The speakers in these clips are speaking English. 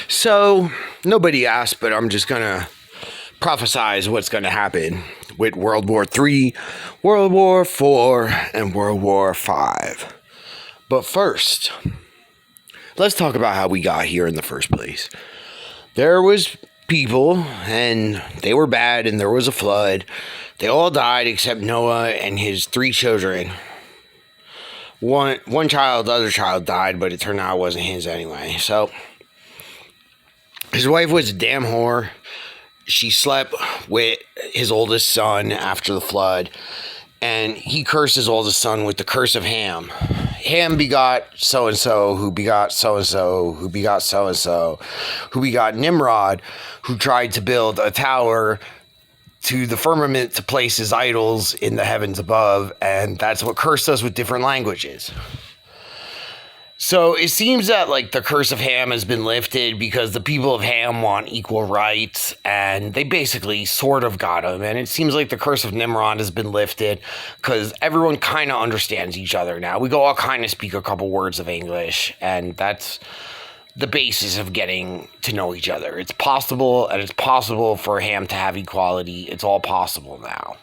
So, nobody asked, but I'm just gonna prophesize what's gonna happen with World War III, World War IV, and World War V. But first, let's talk about how we got here in the first place. There was people, and they were bad, and there was a flood. They all died except Noah and his 3 children. One child, the other child died, but it turned out it wasn't his anyway. So, his wife was a damn whore. She slept with his oldest son after the flood, and he cursed his oldest son with the curse of Ham. Ham begot so-and-so, who begot so-and-so, who begot so-and-so, who begot Nimrod, who tried to build a tower to the firmament to place his idols in the heavens above, and that's what cursed us with different languages. So it seems that the curse of Ham has been lifted because the people of Ham want equal rights, and they basically sort of got them. And it seems like the curse of Nimrod has been lifted because everyone kind of understands each other now. We all kind of speak a couple words of English, and that's the basis of getting to know each other. It's possible, and it's possible for Ham to have equality. It's all possible now.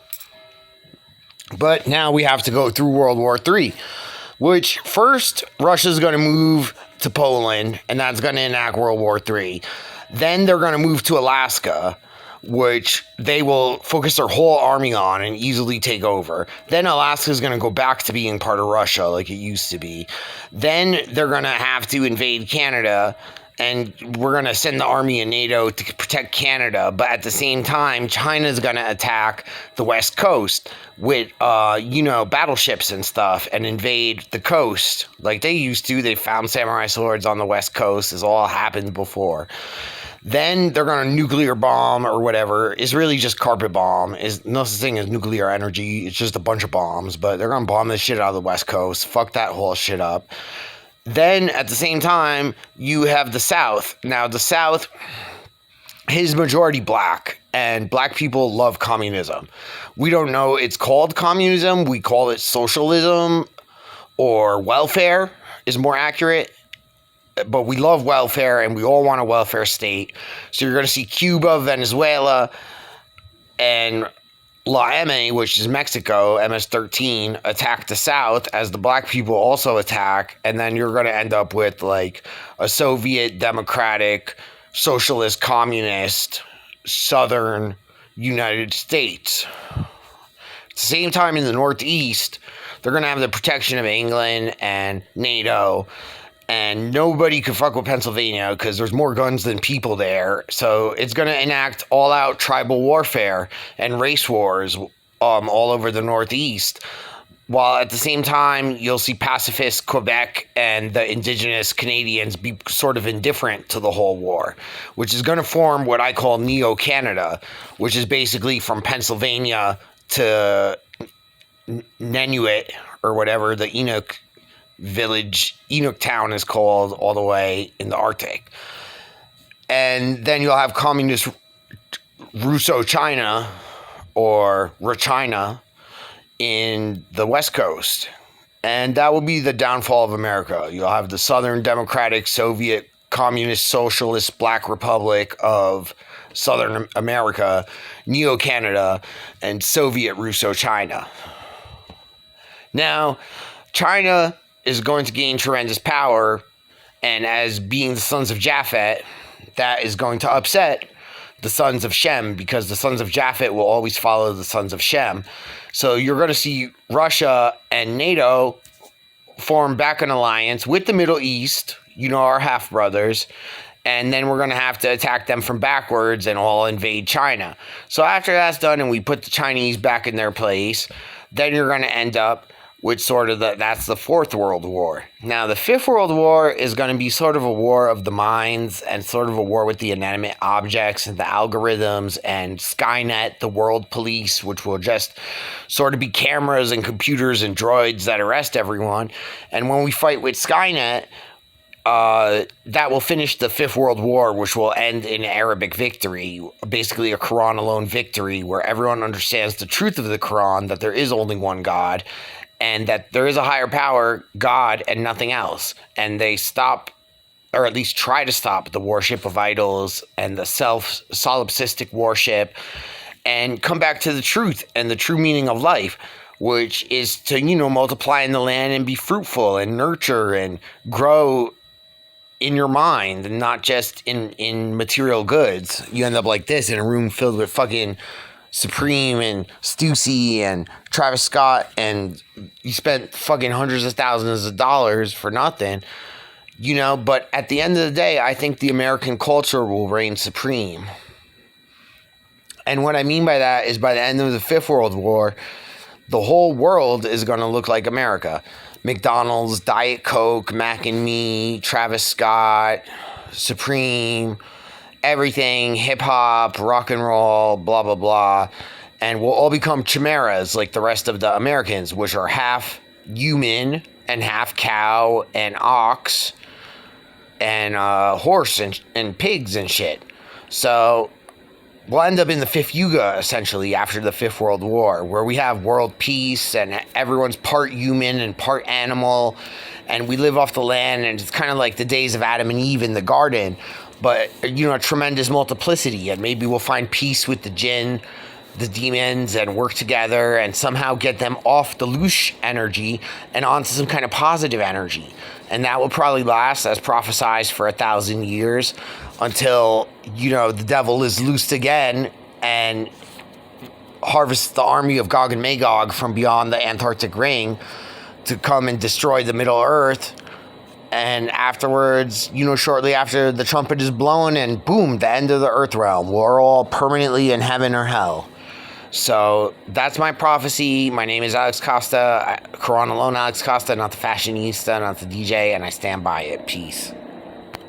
But now we have to go through World War III. Which, first, Russia's going to move to Poland, and that's going to enact World War III. Then they're going to move to Alaska, which they will focus their whole army on and easily take over. Then Alaska's going to go back to being part of Russia like it used to be. Then they're going to have to invade Canada, and we're going to send the army in NATO to protect Canada. But at the same time, China's going to attack the West Coast with, battleships and stuff and invade the coast like they used to. They found samurai swords on the West Coast. This all happened before. Then they're going to nuclear bomb or whatever. It's really just carpet bomb. It's no such thing as nuclear energy. It's just a bunch of bombs. But they're going to bomb this shit out of the West Coast. Fuck that whole shit up. Then, at the same time, you have the South. Now, the South is majority black, and black people love communism. We don't know it's called communism. We call it socialism, or welfare is more accurate. But we love welfare, and we all want a welfare state. So you're going to see Cuba, Venezuela, and La M, which is Mexico, MS-13, attack the South as the black people also attack, and then you're going to end up with a Soviet, democratic, socialist, communist, southern United States. At the same time, in the Northeast, they're going to have the protection of England and NATO, and nobody could fuck with Pennsylvania because there's more guns than people there. So it's going to enact all-out tribal warfare and race wars all over the Northeast. While at the same time, you'll see pacifist Quebec and the indigenous Canadians be sort of indifferent to the whole war, which is going to form what I call Neo-Canada, which is basically from Pennsylvania to Nunavut or whatever the Inuk town is called, all the way in the Arctic. And then you'll have communist Russo-China or Rachina in the West Coast. And that will be the downfall of America. You'll have the Southern Democratic Soviet Communist Socialist Black Republic of Southern America, Neo-Canada, and Soviet Russo-China. Now, China is going to gain tremendous power, and as being the sons of Japhet, that is going to upset the sons of Shem, because the sons of Japhet will always follow the sons of Shem. So you're going to see Russia and NATO form back an alliance with the Middle East, our half-brothers, and then we're going to have to attack them from backwards and all invade China. So after that's done and we put the Chinese back in their place, then you're going to end up with sort of that's the Fourth World War. Now, the Fifth World War is going to be sort of a war of the minds and sort of a war with the inanimate objects and the algorithms and Skynet, the world police, which will just sort of be cameras and computers and droids that arrest everyone. And when we fight with Skynet, that will finish the Fifth World War, which will end in Arabic victory, basically a Quran alone victory, where everyone understands the truth of the Quran, that there is only one God, and that there is a higher power, God, and nothing else. And they stop or at least try to stop the worship of idols and the solipsistic worship, and come back to the truth and the true meaning of life, which is to, multiply in the land and be fruitful and nurture and grow in your mind and not just in material goods. You end up like this in a room filled with fucking Supreme and Stussy and Travis Scott, and you spent fucking hundreds of thousands of dollars for nothing. But at the end of the day, I think the American culture will reign supreme. And what I mean by that is by the end of the Fifth World War, the whole world is going to look like America. McDonald's, Diet Coke, Mac and Me, Travis Scott, Supreme, everything, hip-hop, rock and roll, blah, blah, blah. And we'll all become chimeras like the rest of the Americans, which are half human and half cow and ox and horse and pigs and shit. So we'll end up in the fifth yuga, essentially, after the Fifth World War, where we have world peace and everyone's part human and part animal, and we live off the land, and it's kind of like the days of Adam and Eve in the garden, but, a tremendous multiplicity, and maybe we'll find peace with the jinn, the demons, and work together and somehow get them off the loose energy and onto some kind of positive energy. And that will probably last, as prophesized, for 1,000 years until, the devil is loosed again and harvests the army of Gog and Magog from beyond the Antarctic Ring to come and destroy the Middle Earth. And afterwards, shortly after the trumpet is blown, and boom, the end of the Earth realm. We're all permanently in heaven or hell. So that's my prophecy. My name is Alex Costa, Quran alone Alex Costa, not the fashionista, not the DJ, and I stand by it. Peace.